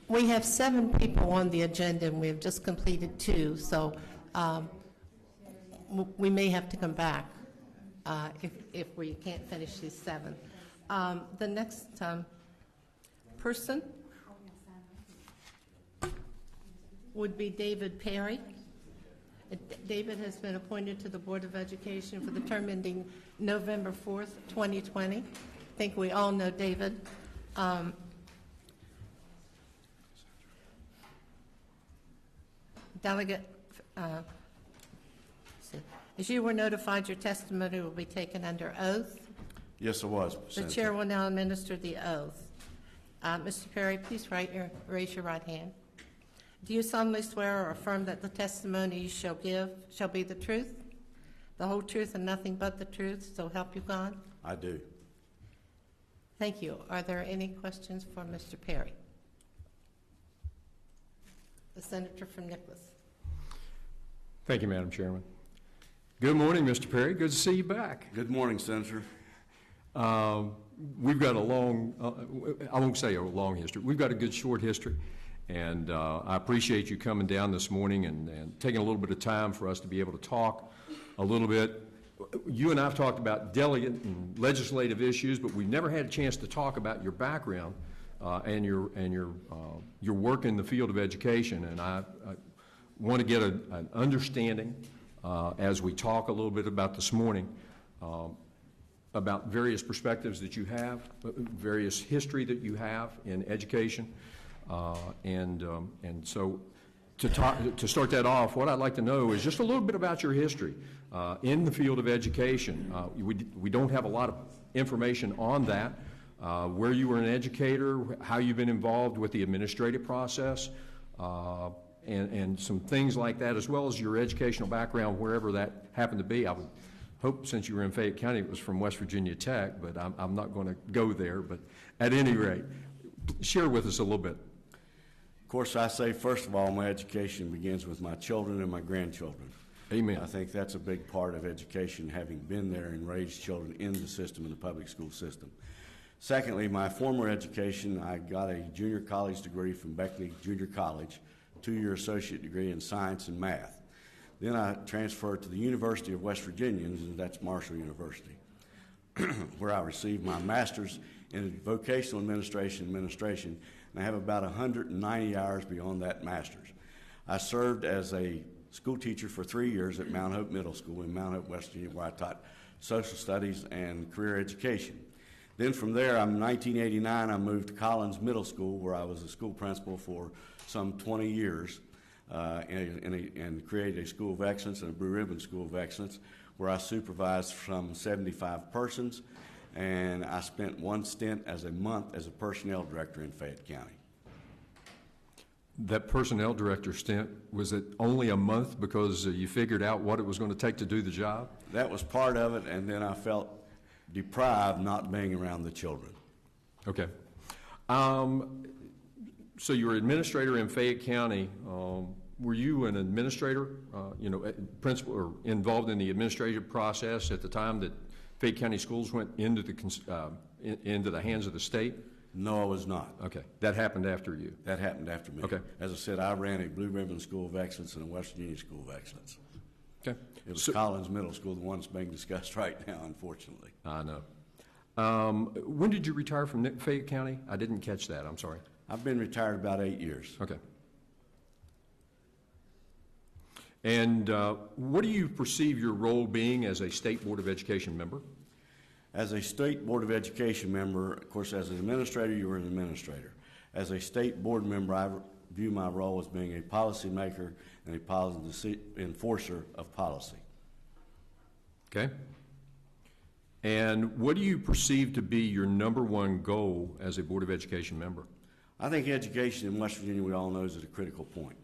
We have 7 people on the agenda, and we have just completed 2, so we may have to come back if we can't finish these 7. The next person would be David Perry. David has been appointed to the Board of Education for the term ending November 4th, 2020. I think we all know David. Delegate, as you were notified, your testimony will be taken under oath. Yes, it was. The chair will now administer the oath. Mr. Perry, please raise your right hand. Do you solemnly swear or affirm that the testimony you shall give shall be the truth, the whole truth, and nothing but the truth, so help you God? I do. Thank you. Are there any questions for Mr. Perry? The senator from Nicholas. Thank you, Madam Chairman. Good morning, Mr. Perry. Good to see you back. Good morning, Senator. We've got a long, I won't say a long history, we've got a good short history. And I appreciate you coming down this morning and taking a little bit of time for us to be able to talk a little bit. You and I have talked about delegate and legislative issues, but we've never had a chance to talk about your background and your work in the field of education. And I want to get an understanding as we talk a little bit about this morning about various perspectives that you have, various history that you have in education. And so to start that off, what I'd like to know is just a little bit about your history in the field of education. We don't have a lot of information on that, where you were an educator, how you've been involved with the administrative process, and some things like that, as well as your educational background, wherever that happened to be. I would hope, since you were in Fayette County, it was from West Virginia Tech, but I'm not going to go there. But at any rate, share with us a little bit. Of course, I say, first of all, my education begins with my children and my grandchildren. Amen. I think that's a big part of education, having been there and raised children in the system, in the public school system. Secondly, my former education, I got a junior college degree from Beckley Junior College, 2-year associate degree in science and math. Then I transferred to the University of West Virginia, and that's Marshall University, where I received my master's in vocational administration, and I have about 190 hours beyond that master's. I served as a school teacher for 3 years at Mount Hope Middle School in Mount Hope, West Virginia, where I taught social studies and career education. Then from there, in 1989, I moved to Collins Middle School, where I was a school principal for some 20 years, and created a School of Excellence and a Blue Ribbon School of Excellence, where I supervised some 75 persons, and I spent one stint as a month as a personnel director in Fayette County. That personnel director stint, was it only a month because you figured out what it was going to take to do the job? That was part of it, and then I felt deprived not being around the children. Okay. So you were administrator in Fayette County. Were you an administrator, principal, or involved in the administrative process at the time that Fayette County schools went into the hands of the state? No, I was not. Okay. That happened after you? That happened after me. Okay. As I said, I ran a Blue Ribbon School of Excellence and a West Virginia School of Excellence. Okay. It was Collins Middle School, the one that's being discussed right now, unfortunately. I know. When did you retire from Fayette County? I didn't catch that. I'm sorry. I've been retired about 8 years. Okay. And what do you perceive your role being as a State Board of Education member? As a State Board of Education member, of course, as an administrator, you were an administrator. As a State Board member, I view my role as being a policy maker and a policy enforcer of policy. Okay. And what do you perceive to be your #1 goal as a Board of Education member? I think education in West Virginia, we all know, is at a critical point.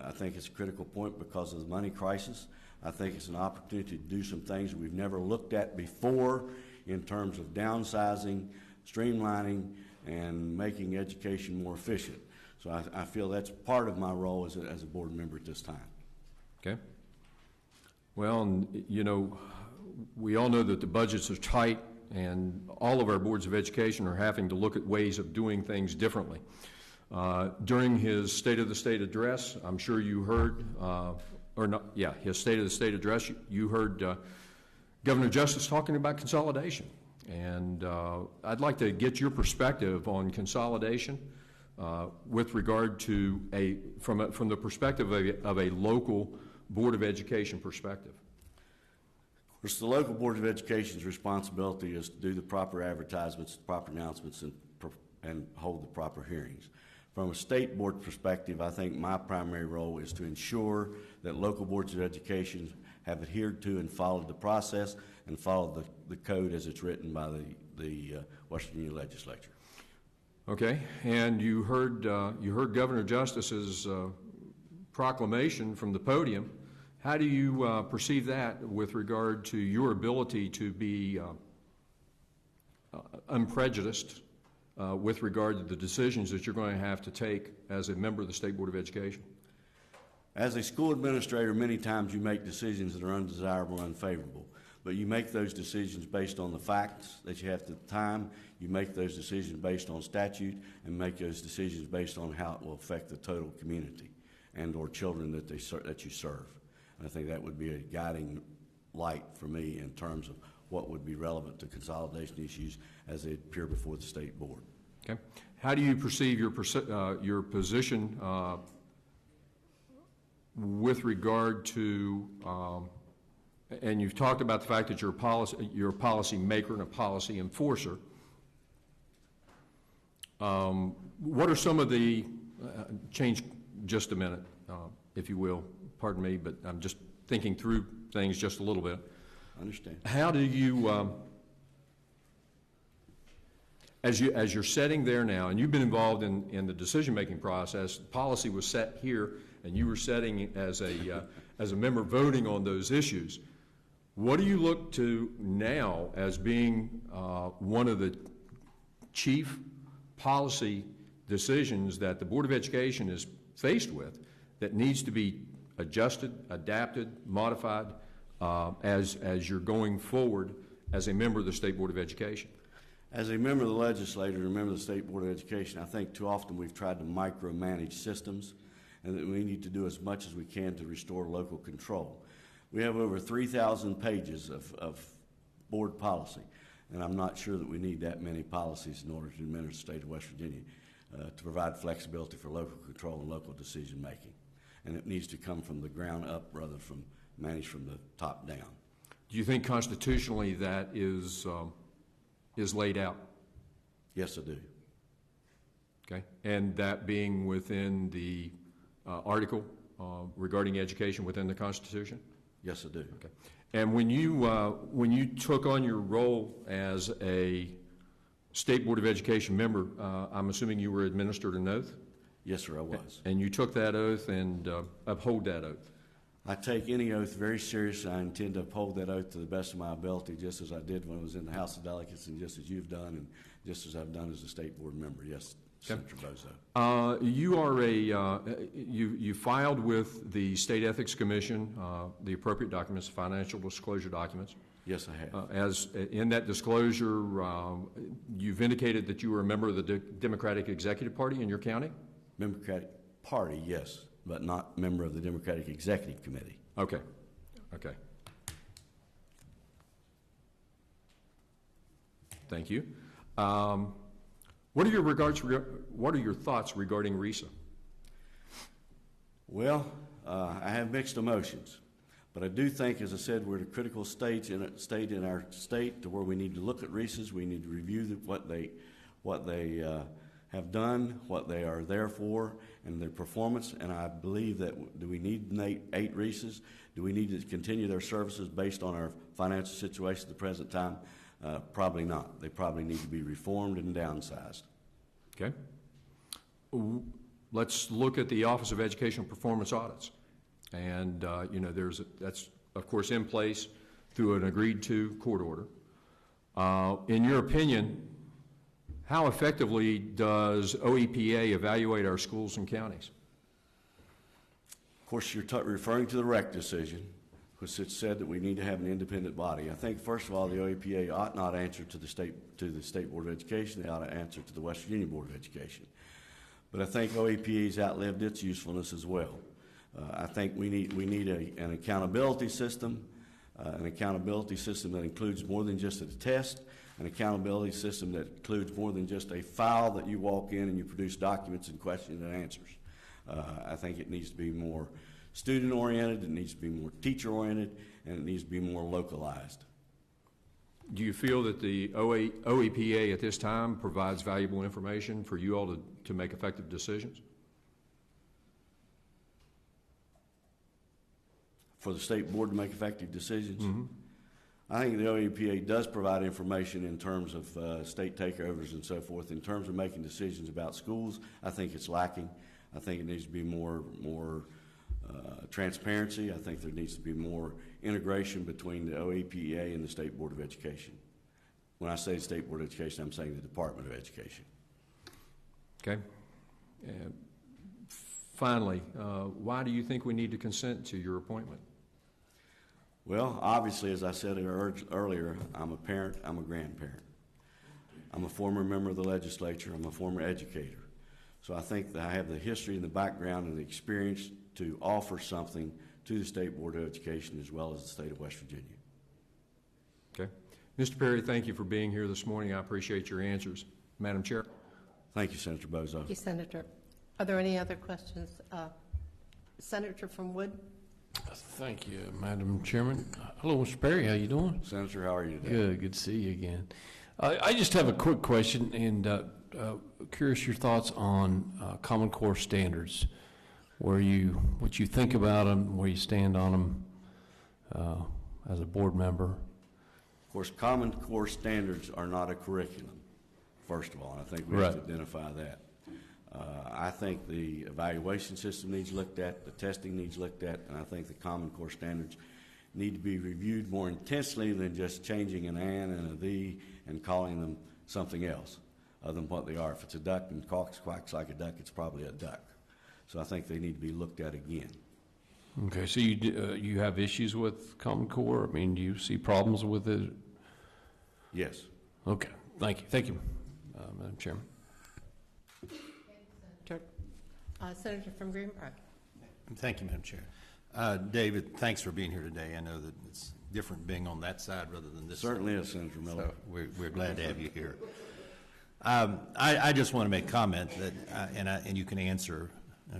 I think it's a critical point because of the money crisis. I think it's an opportunity to do some things we've never looked at before in terms of downsizing, streamlining, and making education more efficient. So I feel that's part of my role as a board member at this time. Okay. Well, we all know that the budgets are tight and all of our boards of education are having to look at ways of doing things differently. During his State of the State address, I'm sure you heard, his State of the State address, you heard Governor Justice talking about consolidation. And I'd like to get your perspective on consolidation with regard to from the perspective of a local Board of Education perspective. Of course, the local Board of Education's responsibility is to do the proper advertisements, proper announcements, and hold the proper hearings. From a state board perspective, I think my primary role is to ensure that local boards of education have adhered to and followed the process and followed the code as it's written by the West Virginia legislature. Okay, and you heard Governor Justice's proclamation from the podium. How do you perceive that with regard to your ability to be unprejudiced with regard to the decisions that you're going to have to take as a member of the State Board of Education? As a school administrator, many times you make decisions that are undesirable and unfavorable, but you make those decisions based on the facts that you have at the time. You make those decisions based on statute and make those decisions based on how it will affect the total community and or children that you serve. And I think that would be a guiding light for me in terms of what would be relevant to consolidation issues as they appear before the State Board. Okay. How do you perceive your position with regard to, and you've talked about the fact that you're a policy maker and a policy enforcer. What are some of the, change just a minute, if you will, pardon me, but I'm just thinking through things just a little bit. I understand. How do you, as you're sitting there now, and you've been involved in the decision-making process, policy was set here, and you were sitting as a member voting on those issues. What do you look to now as being one of the chief policy decisions that the Board of Education is faced with that needs to be adjusted, adapted, modified as you're going forward as a member of the State Board of Education? As a member of the legislature and a member of the State Board of Education, I think too often we've tried to micromanage systems, and that we need to do as much as we can to restore local control. We have over 3,000 pages of board policy, and I'm not sure that we need that many policies in order to administer the state of West Virginia to provide flexibility for local control and local decision making. And it needs to come from the ground up rather than managed from the top down. Do you think constitutionally that is laid out? Yes, I do. Okay, and that being within the article regarding education within the Constitution? Yes, I do. Okay. And when you took on your role as a State Board of Education member, I'm assuming you were administered an oath? Yes, sir, I was. And you took that oath and uphold that oath? I take any oath very seriously. I intend to uphold that oath to the best of my ability, just as I did when I was in the House of Delegates, and just as you've done, and just as I've done as a State Board member. Yes, okay. Senator Bozo. You are you filed with the State Ethics Commission the appropriate documents, financial disclosure documents. Yes, I have. As in that disclosure, you've indicated that you were a member of the Democratic Executive Party in your county? Democratic Party, yes, but not member of the Democratic Executive Committee. Okay. Okay. Thank you. What are your thoughts regarding RISA? Well, I have mixed emotions, but I do think, as I said, we're at a critical stage in our state to where we need to look at RISAs. We need to review what they have done, what they are there for, and their performance. And I believe that, do we need 8 RISAs? Do we need to continue their services based on our financial situation at the present time? Probably not. They probably need to be reformed and downsized. Okay. Let's look at the Office of Educational Performance Audits. And, that's, of course, in place through an agreed-to court order. In your opinion, how effectively does OEPA evaluate our schools and counties? Of course, you're referring to the REC decision. because it said that we need to have an independent body. I think, first of all, the OEPA ought not answer to the State Board of Education. They ought to answer to the West Virginia Board of Education. But I think OEPA's outlived its usefulness as well. I think we need an accountability system that includes more than just a test, an accountability system that includes more than just a file that you walk in and you produce documents and questions and answers. I think it needs to be more student-oriented, it needs to be more teacher-oriented, and it needs to be more localized. Do you feel that the OEPA at this time provides valuable information for you all to make effective decisions? For the State Board to make effective decisions? Mm-hmm. I think the OEPA does provide information in terms of state takeovers and so forth. In terms of making decisions about schools, I think it's lacking. I think it needs to be more transparency. I think there needs to be more integration between the OEPA and the State Board of Education. When I say State Board of Education, I'm saying the Department of Education. Okay. Finally, why do you think we need to consent to your appointment? Well, obviously, as I said earlier, I'm a parent, I'm a grandparent. I'm a former member of the legislature, I'm a former educator. So I think that I have the history and the background and the experience to offer something to the State Board of Education as well as the state of West Virginia. Okay. Mr. Perry, thank you for being here this morning. I appreciate your answers. Madam Chair. Thank you, Senator Bozo. Thank you, Senator. Are there any other questions? Senator from Wood. Thank you, Madam Chairman. Hello, Mr. Perry. How you doing? Senator, how are you today? Good. Good to see you again. I just have a quick question, and curious your thoughts on Common Core standards. What you think about them, where you stand on them as a board member. Of course, Common Core standards are not a curriculum, first of all, and I think we have to identify that. I think the evaluation system needs looked at, the testing needs looked at, and I think the Common Core standards need to be reviewed more intensely than just changing an "and" and a "the" and calling them something else other than what they are. If it's a duck and quacks like a duck, it's probably a duck. So I think they need to be looked at again. Okay, so you have issues with Common Core? I mean, do you see problems with it? Yes. Okay, thank you. Thank you, Madam Chairman. Senator from Greenbrier. Thank you, Madam Chair. David, thanks for being here today. I know that it's different being on that side rather than this Certainly side. Is, Senator Miller. So we're glad to have you here. I just want to make a comment that, and you can answer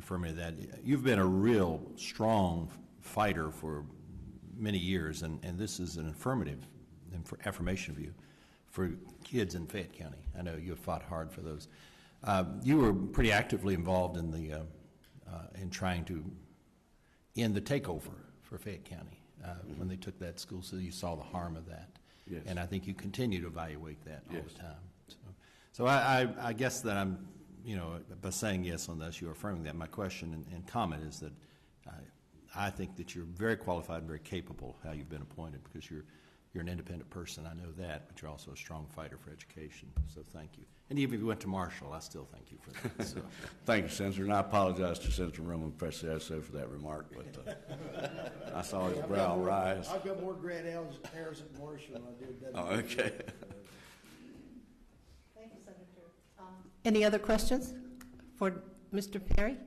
for me that you've been a real strong fighter for many years, and this is an affirmation of you for kids in Fayette County. I know you have fought hard for those. You were pretty actively involved in the in trying to end the takeover for Fayette County when they took that school, so you saw the harm of that. Yes. And I think you continue to evaluate that all Yes. the time. So I guess that I'm, by saying yes on this, you're affirming that. My question and comment is that I think that you're very qualified and very capable how you've been appointed, because you're an independent person. I know that, but you're also a strong fighter for education. So thank you. And even if you went to Marshall, I still thank you for that. So. Thank you, Senator, and I apologize to Senator Roman Precioso for that remark, but I saw his brow rise. I've got more gray hairs at Marshall than I did. Oh, okay. Thank you, Senator. Any other questions for Mr. Perry?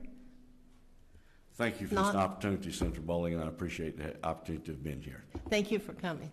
Thank you for this opportunity, Senator Boley, and I appreciate the opportunity to have been here. Thank you for coming.